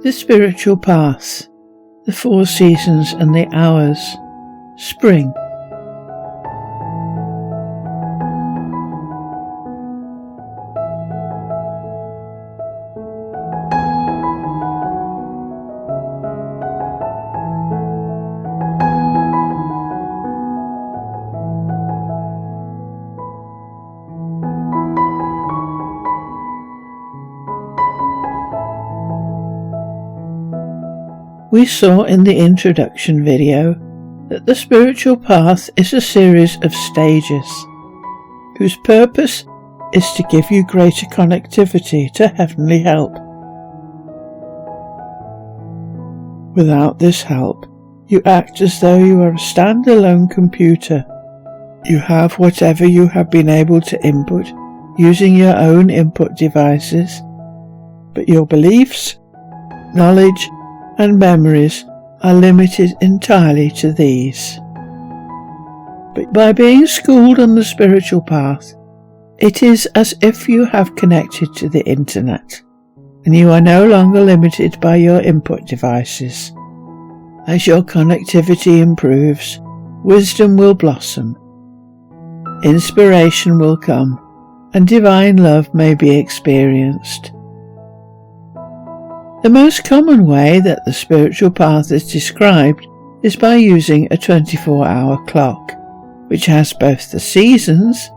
The spiritual path, the 4 seasons and the hours. Spring. We saw in the introduction video that the spiritual path is a series of stages, whose purpose is to give you greater connectivity to heavenly help. Without this help, you act as though you are a standalone computer. You have whatever you have been able to input using your own input devices, but your beliefs, knowledge, and memories are limited entirely to these. But by being schooled on the spiritual path, it is as if you have connected to the internet, and you are no longer limited by your input devices. As your connectivity improves, wisdom will blossom, inspiration will come, and divine love may be experienced. The most common way that the spiritual path is described is by using a 24-hour clock, which has both the seasons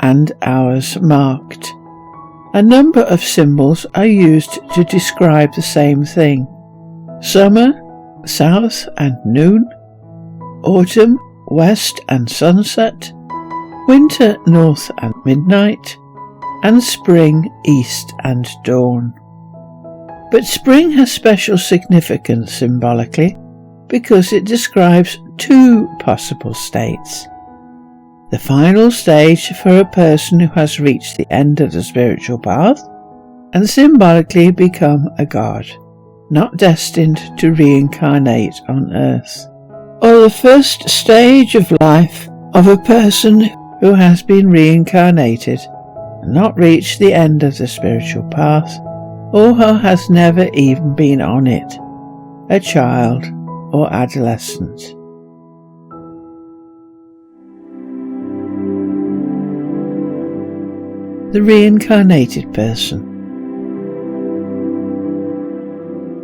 and hours marked. A number of symbols are used to describe the same thing: summer, south and noon; autumn, west and sunset; winter, north and midnight; and spring, east and dawn. But spring has special significance symbolically because it describes 2 possible states. The final stage for a person who has reached the end of the spiritual path and symbolically become a god, not destined to reincarnate on earth. Or the first stage of life of a person who has been reincarnated and not reached the end of the spiritual path, or who has never even been on it, a child or adolescent. The reincarnated person.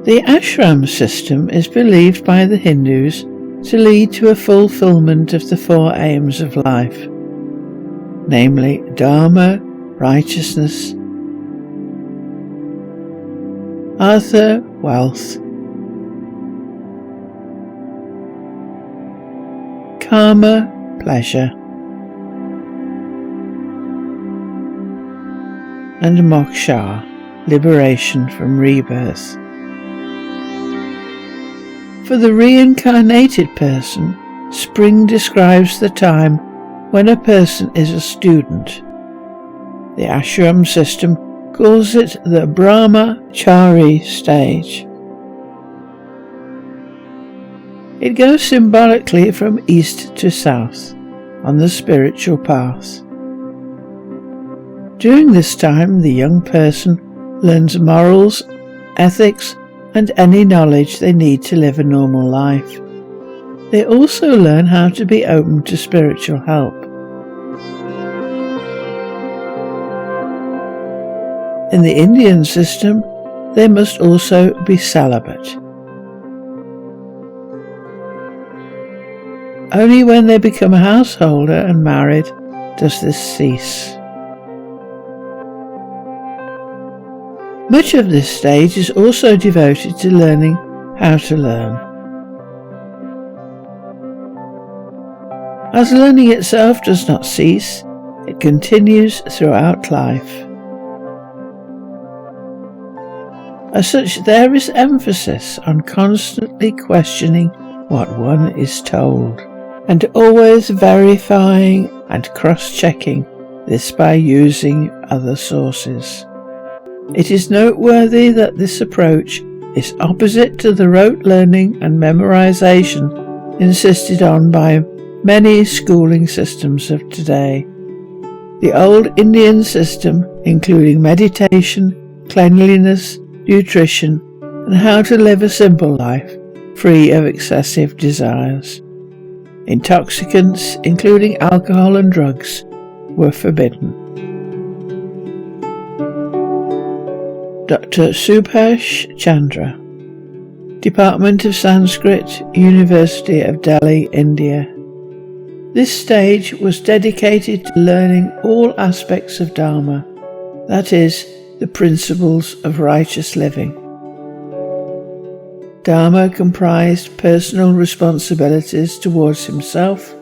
The ashram system is believed by the Hindus to lead to a fulfillment of the 4 aims of life, namely Dharma, righteousness; Artha, wealth; Karma, pleasure; and Moksha, liberation from rebirth. For the reincarnated person, spring describes the time when a person is a student. The ashram system calls it the brahmachari stage. It goes symbolically from east to south on the spiritual path. During this time, the young person learns morals, ethics, and any knowledge they need to live a normal life. They also learn how to be open to spiritual help. In the Indian system, they must also be celibate. Only when they become a householder and married does this cease. Much of this stage is also devoted to learning how to learn. As learning itself does not cease, it continues throughout life. As such, there is emphasis on constantly questioning what one is told, and always verifying and cross-checking this by using other sources. It is noteworthy that this approach is opposite to the rote learning and memorization insisted on by many schooling systems of today. The old Indian system, including meditation, cleanliness, nutrition, and how to live a simple life, free of excessive desires. Intoxicants, including alcohol and drugs, were forbidden. Dr. Subhash Chandra, Department of Sanskrit, University of Delhi, India. This stage was dedicated to learning all aspects of Dharma, that is, the principles of righteous living. Dharma comprised personal responsibilities towards himself,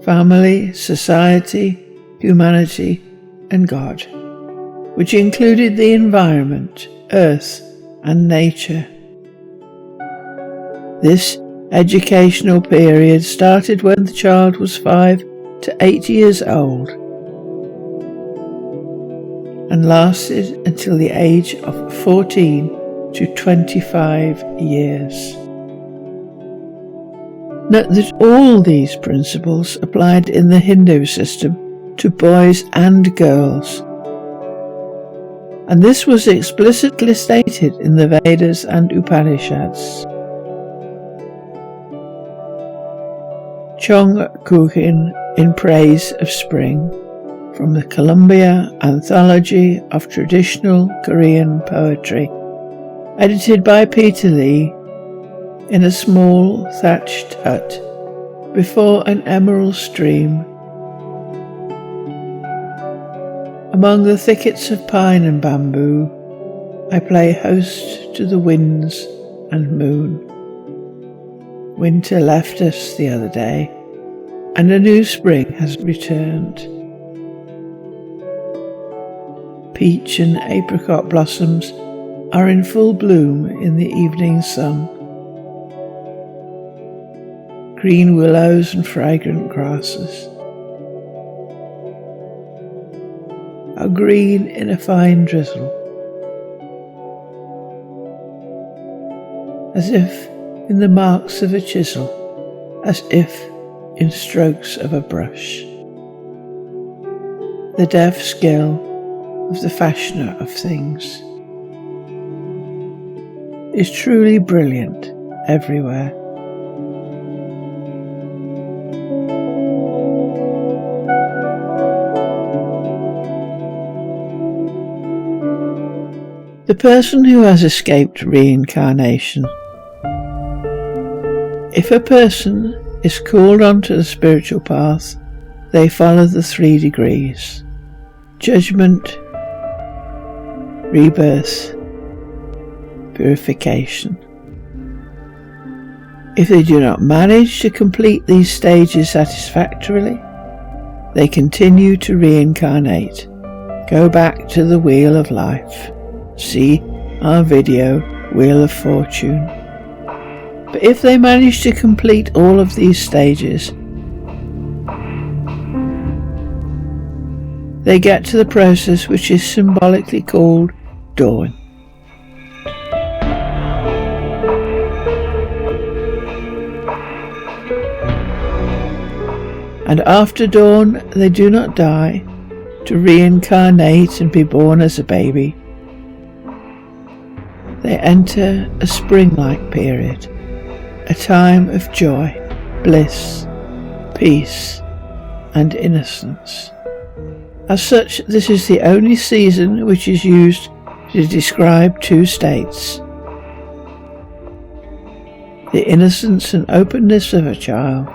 family, society, humanity, and God, which included the environment, earth, and nature. This educational period started when the child was 5 to 8 years old and lasted until the age of 14 to 25 years. Note that all these principles applied in the Hindu system to boys and girls, and this was explicitly stated in the Vedas and Upanishads. Chong Kukin in Praise of Spring, from the Columbia Anthology of Traditional Korean Poetry, edited by Peter Lee, in a small thatched hut before an emerald stream. Among the thickets of pine and bamboo, I play host to the winds and moon. Winter left us the other day, and a new spring has returned. Peach and apricot blossoms are in full bloom in the evening sun. Green willows and fragrant grasses are green in a fine drizzle, as if in the marks of a chisel, as if in strokes of a brush. The deft skill of the fashioner of things is truly brilliant everywhere. The person who has escaped reincarnation. If a person is called onto the spiritual path, they follow the 3 degrees: Judgement, Rebirth, Purification. If they do not manage to complete these stages satisfactorily, they continue to reincarnate, go back to the wheel of life. See our video, Wheel of Fortune. But if they manage to complete all of these stages, they get to the process which is symbolically called dawn. And after dawn, they do not die to reincarnate and be born as a baby. They enter a spring-like period, a time of joy, bliss, peace, and innocence. As such, this is the only season which is used to describe 2 states: the innocence and openness of a child,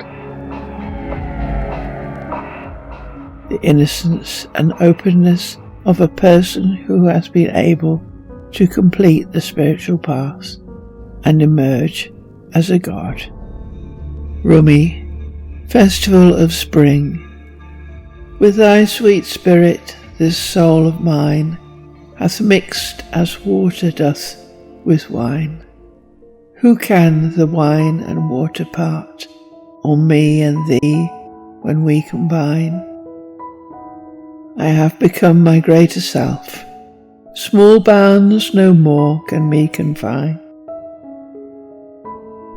the innocence and openness of a person who has been able to complete the spiritual path and emerge as a god. Rumi, Festival of Spring. With thy sweet spirit this soul of mine hath mixed as water doth with wine. Who can the wine and water part, or me and thee when we combine? I have become my greater self, small bounds no more can me confine.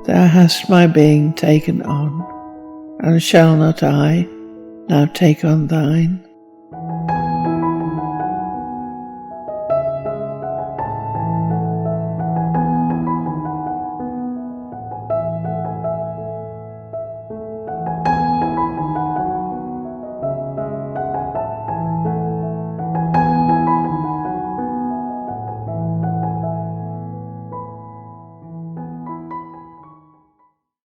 Thou hast my being taken on, and shall not I now take on thine?